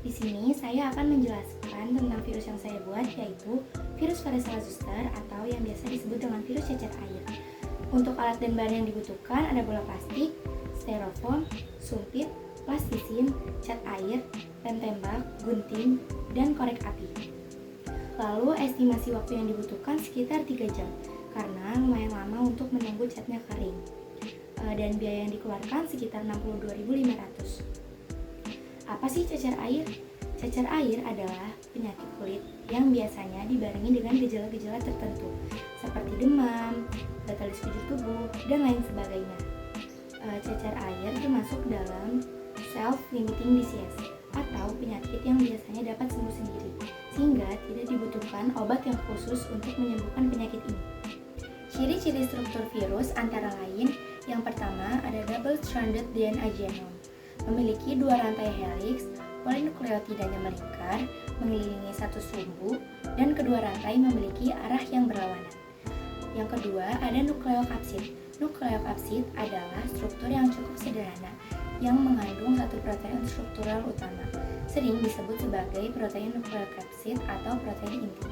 Di sini saya akan menjelaskan tentang virus yang saya buat, yaitu virus varicella zoster atau yang biasa disebut dengan virus cacar air. Untuk alat dan bahan yang dibutuhkan ada bola plastik, styrofoam, sumpit, plastisin, cat air, lem tembak, gunting, dan korek api. Lalu estimasi waktu yang dibutuhkan sekitar 3 jam karena lumayan lama untuk menunggu catnya kering. Dan biaya yang dikeluarkan sekitar 62.500. Apa sih cacar air? Cacar air adalah penyakit kulit yang biasanya dibarengi dengan gejala-gejala tertentu seperti demam, gatal di sekujur tubuh, dan lain sebagainya. Cacar air termasuk dalam self-limiting disease atau penyakit yang biasanya dapat sembuh sendiri, sehingga tidak dibutuhkan obat yang khusus untuk menyembuhkan penyakit ini. Ciri-ciri struktur virus antara lain, yang pertama ada double-stranded DNA genome, memiliki 2 rantai helix, polinukleotidanya melingkar, mengelilingi satu sumbu, dan kedua rantai memiliki arah yang berlawanan. Yang kedua ada nukleokapsid. Nukleokapsid adalah struktur yang cukup sederhana, yang mengandung satu protein struktural utama, sering disebut sebagai protein nukleokapsid atau protein inti.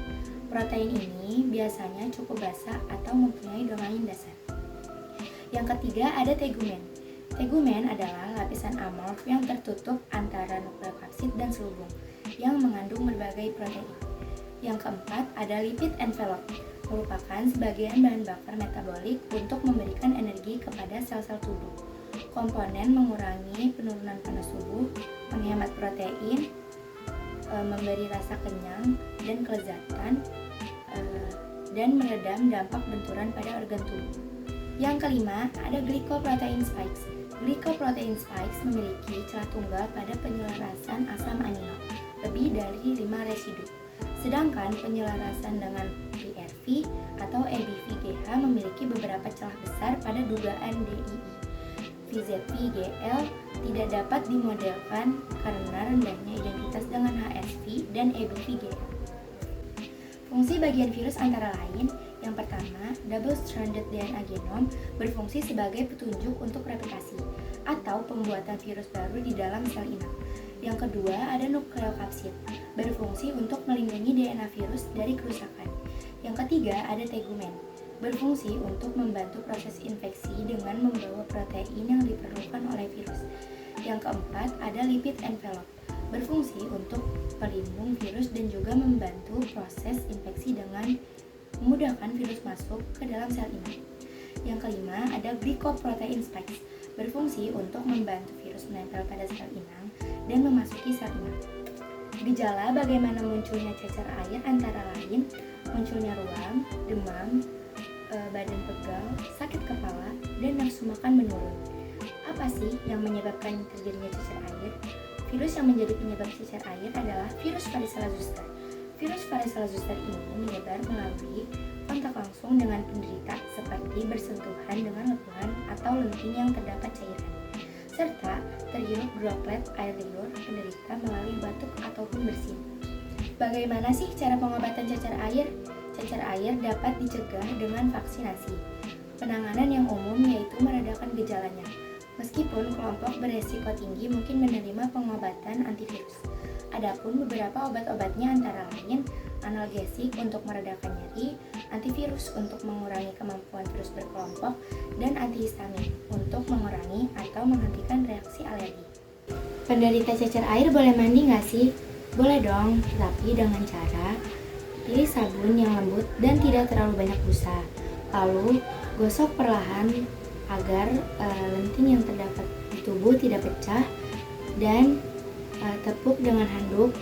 Protein ini biasanya cukup basah atau mempunyai domain dasar. Yang ketiga ada tegumen. Tegumen adalah lapisan amorf yang tertutup antara nukleokapsid dan selubung, yang mengandung berbagai protein. Yang keempat ada lipid envelope, merupakan sebagian bahan bakar metabolik untuk memberikan energi kepada sel-sel tubuh. Komponen mengurangi penurunan panas tubuh, menghemat protein, memberi rasa kenyang dan kelezatan, dan meredam dampak benturan pada organ tubuh. Yang kelima ada glycoprotein spikes. Glycoprotein spikes memiliki celah tunggal pada penyelarasan asam amino, lebih dari 5 residu. Sedangkan penyelarasan dengan PRV atau EBV-GH memiliki beberapa celah besar pada dugaan DII. VZV-GL tidak dapat dimodelkan karena rendahnya identitas dengan HSV dan EBV-GL. Fungsi bagian virus antara lain, yang pertama, double-stranded DNA genome berfungsi sebagai petunjuk untuk replikasi atau pembuatan virus baru di dalam sel inang. Yang kedua, ada nukleokapsid, berfungsi untuk melindungi DNA virus dari kerusakan. Yang ketiga, ada tegumen, berfungsi untuk membantu proses infeksi dengan membawa protein yang diperlukan oleh virus. Yang keempat, ada lipid envelope, berfungsi untuk pelindung virus dan juga membantu proses infeksi dengan memudahkan virus masuk ke dalam sel inang. Yang kelima, ada glycoprotein spikes, berfungsi untuk membantu virus menempel pada sel inang dan memasuki sel inang. Gejala bagaimana munculnya cacar air antara lain munculnya ruam, demam, badan pegal, sakit kepala, dan nafsu makan menurun. Apa sih yang menyebabkan terjadinya cacar air? Virus yang menjadi penyebab cacar air adalah virus varicella zoster. Virus varicella zoster ini menyebar melalui kontak langsung dengan penderita seperti bersentuhan dengan lepuhan atau lenting yang terdapat cairan, serta terhirup droplet air liur penderita melalui batuk ataupun bersin. Bagaimana sih cara pengobatan cacar air? Cacar air dapat dicegah dengan vaksinasi. Penanganan yang umum yaitu meredakan gejalanya. Meskipun kelompok beresiko tinggi mungkin menerima pengobatan antivirus. Adapun beberapa obat-obatnya antara lain analgesik untuk meredakan nyeri, antivirus untuk mengurangi kemampuan virus berkelompok, dan antihistamin untuk mengurangi atau menghentikan reaksi alergi. Penderita cacar air boleh mandi nggak sih? Boleh dong, tapi dengan cara pilih sabun yang lembut dan tidak terlalu banyak busa. Lalu gosok perlahan agar lenting yang terdapat di tubuh tidak pecah, dan tepuk dengan handuk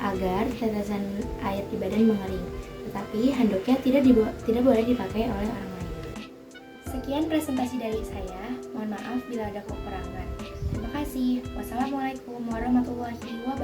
agar tetesan air di badan mengering. Tetapi handuknya tidak boleh dipakai oleh orang lain. Sekian presentasi dari saya. Mohon maaf bila ada kekurangan. Terima kasih. Wassalamualaikum warahmatullahi wabarakatuh.